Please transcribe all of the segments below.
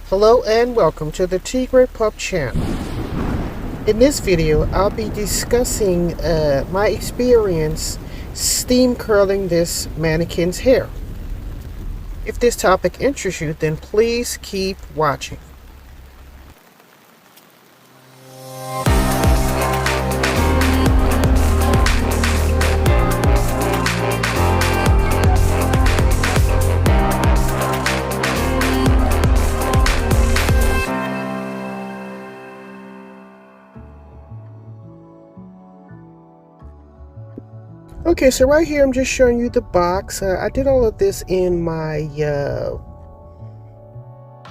Hello and welcome to the TigrePup channel. In this video, I'll be discussing my experience steam curling this mannequin's hair. If this topic interests you, then please keep watching. Okay, so right here I'm just showing you the box. I did all of this in my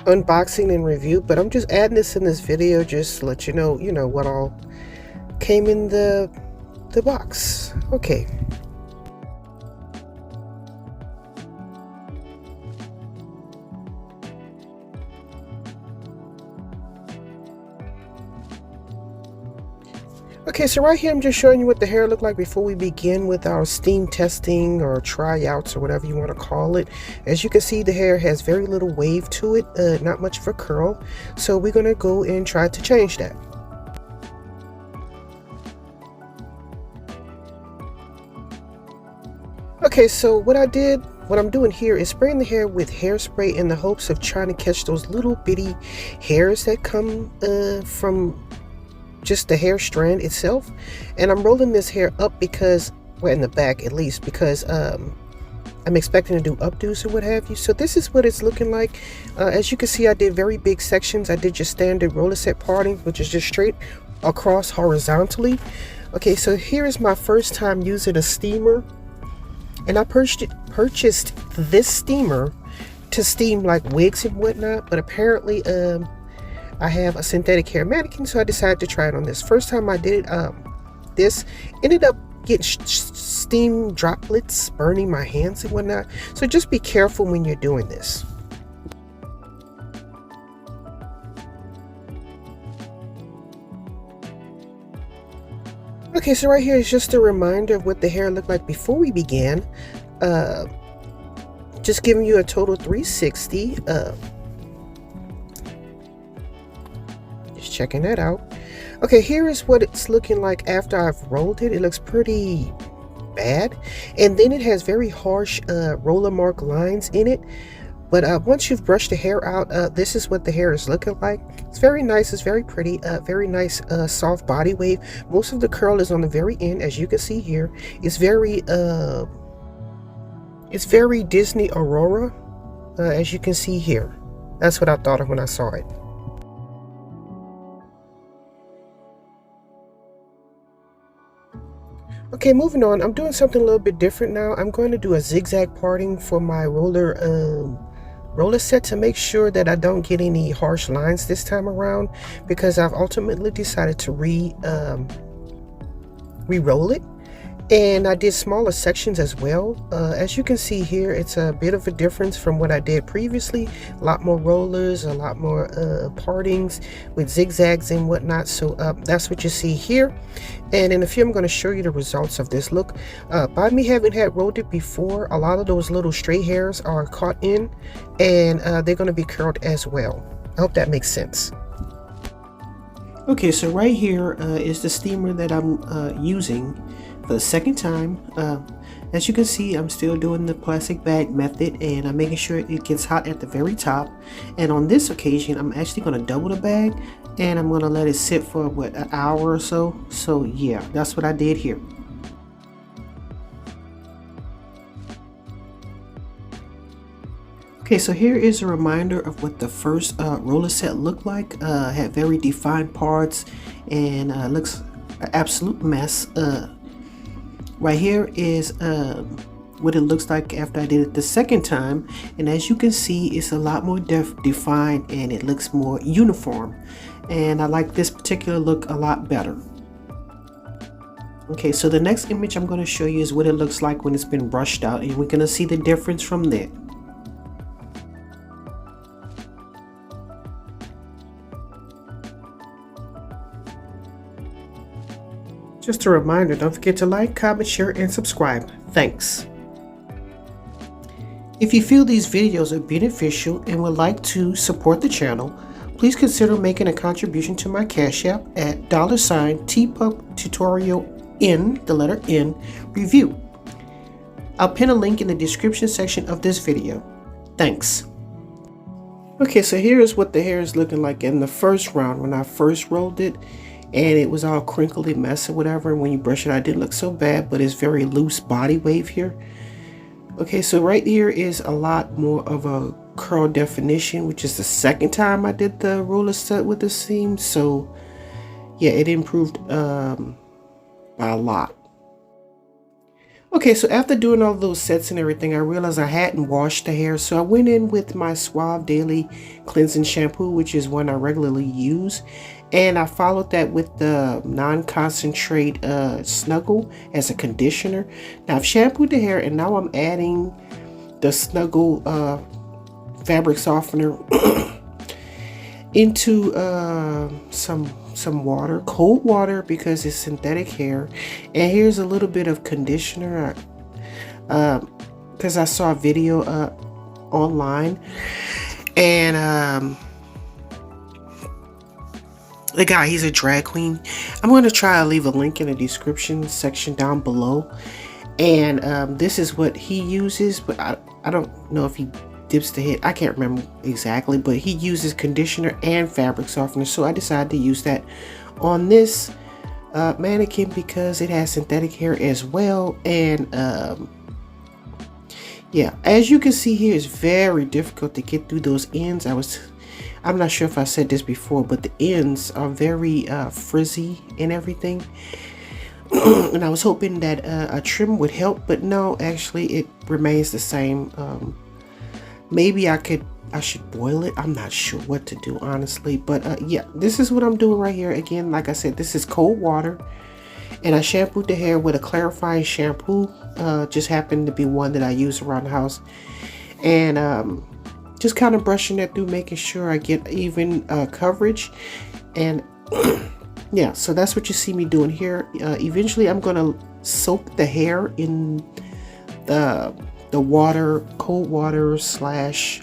unboxing and review, but I'm just adding this in this video just to let you know what all came in the box. Okay. Okay, so right here I'm just showing you what the hair looked like before we begin with our steam testing or tryouts or whatever you want to call it. As you can see, the hair has very little wave to it, not much of a curl. So we're going to go and try to change that. Okay, so what I'm doing here is spraying the hair with hairspray in the hopes of trying to catch those little bitty hairs that come from just the hair strand itself. And I'm rolling this hair up because, well, in the back at least, because I'm expecting to do updos or what have you. So this is what it's looking like. As you can see, I did very big sections. I did just standard roller set parting, which is just straight across horizontally. Okay, so here is my first time using a steamer, and I purchased this steamer to steam like wigs and whatnot, but apparently I have a synthetic hair mannequin, so I decided to try it on this. First time I did it, this ended up getting steam droplets burning my hands and whatnot. So just be careful when you're doing this. Okay, so right here is just a reminder of what the hair looked like before we began. Just giving you a total 360. Checking that out. Okay, here is what it's looking like after I've rolled it. It looks pretty bad, and then it has very harsh roller mark lines in it. But once you've brushed the hair out, this is what the hair is looking like. It's very nice. It's very pretty. Very nice soft body wave. Most of the curl is on the very end, as you can see here. It's very Disney Aurora, as you can see here. That's what I thought of when I saw it. Okay, moving on. I'm doing something a little bit different now. I'm going to do a zigzag parting for my roller set to make sure that I don't get any harsh lines this time around, because I've ultimately decided to re-roll it. And I did smaller sections as well. As you can see here, it's a bit of a difference from what I did previously. A lot more rollers, a lot more partings with zigzags and whatnot. So that's what you see here. And in a few, I'm going to show you the results of this look. By me having had rolled it before, a lot of those little stray hairs are caught in, and they're going to be curled as well. I hope that makes sense. Okay, so right here is the steamer that I'm using for the second time. As you can see, I'm still doing the plastic bag method, and I'm making sure it gets hot at the very top. And on this occasion, I'm actually going to double the bag, and I'm going to let it sit for what, an hour or so. So yeah, that's what I did here. Okay, so here is a reminder of what the first roller set looked like. Had very defined parts, and looks an absolute mess. Right here is what it looks like after I did it the second time, and as you can see, it's a lot more defined, and it looks more uniform, and I like this particular look a lot better. Okay, so the next image I'm going to show you is what it looks like when it's been brushed out, and we're going to see the difference from there. Just a reminder, don't forget to like, comment, share, and subscribe. Thanks. If you feel these videos are beneficial and would like to support the channel, please consider making a contribution to my Cash App at $TigrePup tutorial N, the letter N, review. I'll pin a link in the description section of this video. Thanks. Okay, so here is what the hair is looking like in the first round when I first rolled it, and it was all crinkly mess or whatever, and when you brush it out it didn't look so bad, but it's very loose body wave here. Okay, so right here is a lot more of a curl definition, which is the second time I did the roller set with the seam. So yeah, it improved by a lot. Okay, so after doing all those sets and everything, I realized I hadn't washed the hair, so I went in with my Suave Daily Cleansing Shampoo, which is one I regularly use, and I followed that with the non-concentrate Snuggle as a conditioner. Now I've shampooed the hair, and now I'm adding the Snuggle fabric softener into some water, cold water, because it's synthetic hair. And here's a little bit of conditioner because I saw a video online, and the guy, he's a drag queen. I'm going to try to leave a link in the description section down below, and this is what he uses, but I don't know if he dips the head, I can't remember exactly, but he uses conditioner and fabric softener, so I decided to use that on this mannequin because it has synthetic hair as well. And yeah, as you can see here, it's very difficult to get through those ends. I'm not sure if I said this before, but the ends are very frizzy and everything. And I was hoping that a trim would help, but no, actually it remains the same. Maybe I should boil it. I'm not sure what to do, honestly, but yeah, this is what I'm doing right here. Again, like I said, this is cold water, and I shampooed the hair with a clarifying shampoo. Just happened to be one that I use around the house, and just kind of brushing that through, making sure I get even coverage. And yeah, so that's what you see me doing here. Eventually I'm gonna soak the hair in the water, cold water slash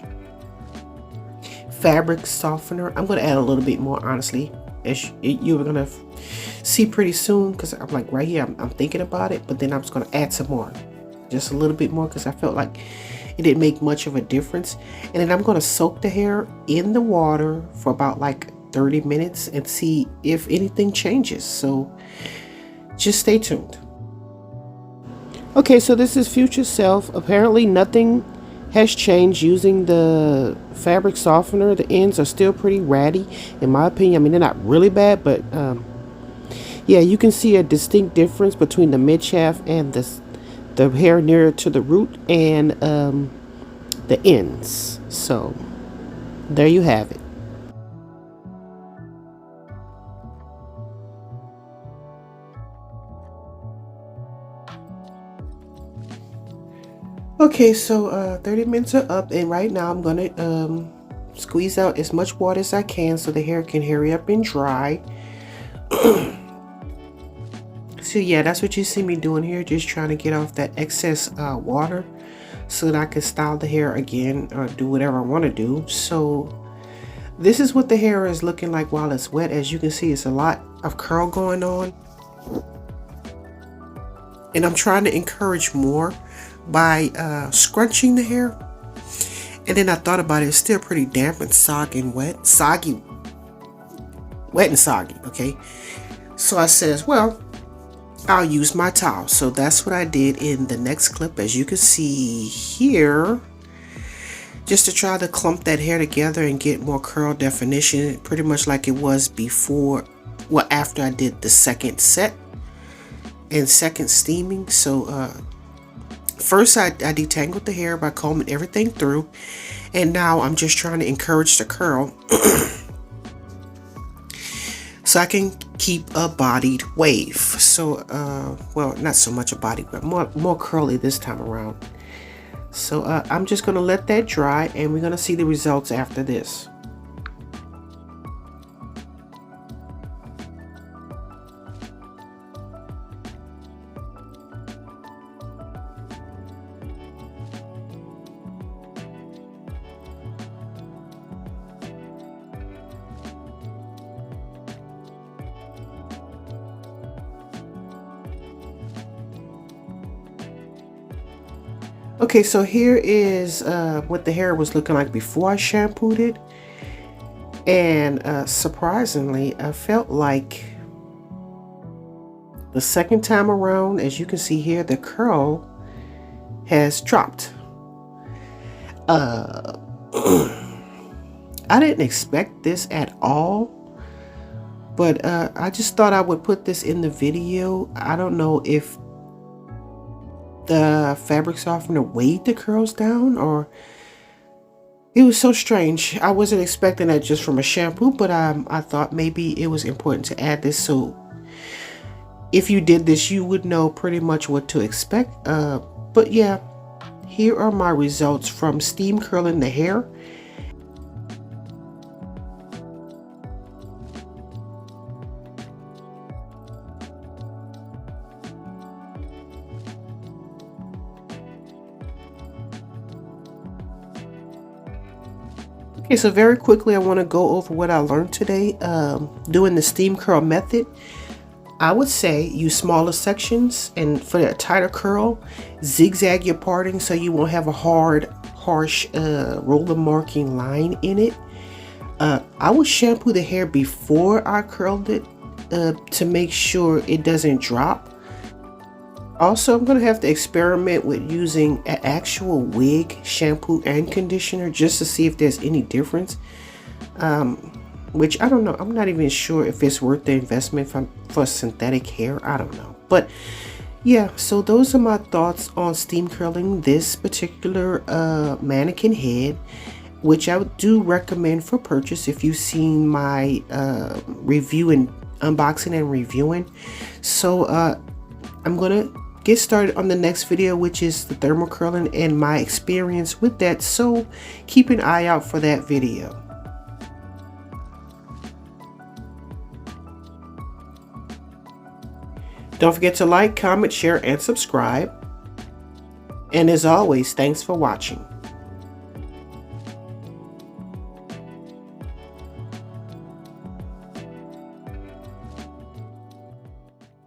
fabric softener. I'm gonna add a little bit more, honestly, as you're gonna see pretty soon, because I'm like right here, I'm thinking about it, but then I'm just gonna add some more, just a little bit more, because I felt like it didn't make much of a difference. And then I'm gonna soak the hair in the water for about like 30 minutes and see if anything changes. So just stay tuned. Okay, so this is future self. Apparently nothing has changed using the fabric softener. The ends are still pretty ratty, in my opinion. I mean, they're not really bad, but yeah, you can see a distinct difference between the mid shaft and the hair nearer to the root and the ends. So there you have it. Okay, so 30 minutes are up, and right now I'm gonna squeeze out as much water as I can so the hair can hurry up and dry. So yeah, that's what you see me doing here, just trying to get off that excess water so that I can style the hair again or do whatever I want to do. So this is what the hair is looking like while it's wet. As you can see, it's a lot of curl going on, and I'm trying to encourage more by scrunching the hair. And then I thought about it, it's still pretty damp and soggy and wet and soggy. Okay, so I says, well, I'll use my towel. So that's what I did in the next clip, as you can see here, just to try to clump that hair together and get more curl definition, pretty much like it was before, well, after I did the second set and second steaming. So first I detangled the hair by combing everything through, and now I'm just trying to encourage the curl so I can keep a bodied wave. So well, not so much a body, but more curly this time around. So I'm just gonna let that dry, and we're gonna see the results after this. Okay, so here is what the hair was looking like before I shampooed it. And surprisingly, I felt like the second time around, as you can see here, the curl has dropped. I didn't expect this at all, but I just thought I would put this in the video. I don't know if the fabric softener weighed the curls down, or it was so strange. I wasn't expecting that just from a shampoo, but I thought maybe it was important to add this, so if you did this, you would know pretty much what to expect. But yeah, here are my results from steam curling the hair. Okay, so very quickly, I want to go over what I learned today doing the steam curl method. I would say use smaller sections, and for a tighter curl, zigzag your parting so you won't have a hard, harsh roller marking line in it. I would shampoo the hair before I curled it to make sure it doesn't drop. Also, I'm going to have to experiment with using an actual wig shampoo and conditioner just to see if there's any difference. Which I don't know. I'm not even sure if it's worth the investment for synthetic hair. I don't know. But yeah, so those are my thoughts on steam curling this particular mannequin head, which I do recommend for purchase if you've seen my review and unboxing and reviewing. So I'm gonna get started on the next video, which is the thermal curling and my experience with that. So keep an eye out for that video. Don't forget to like, comment, share, and subscribe. And as always, thanks for watching.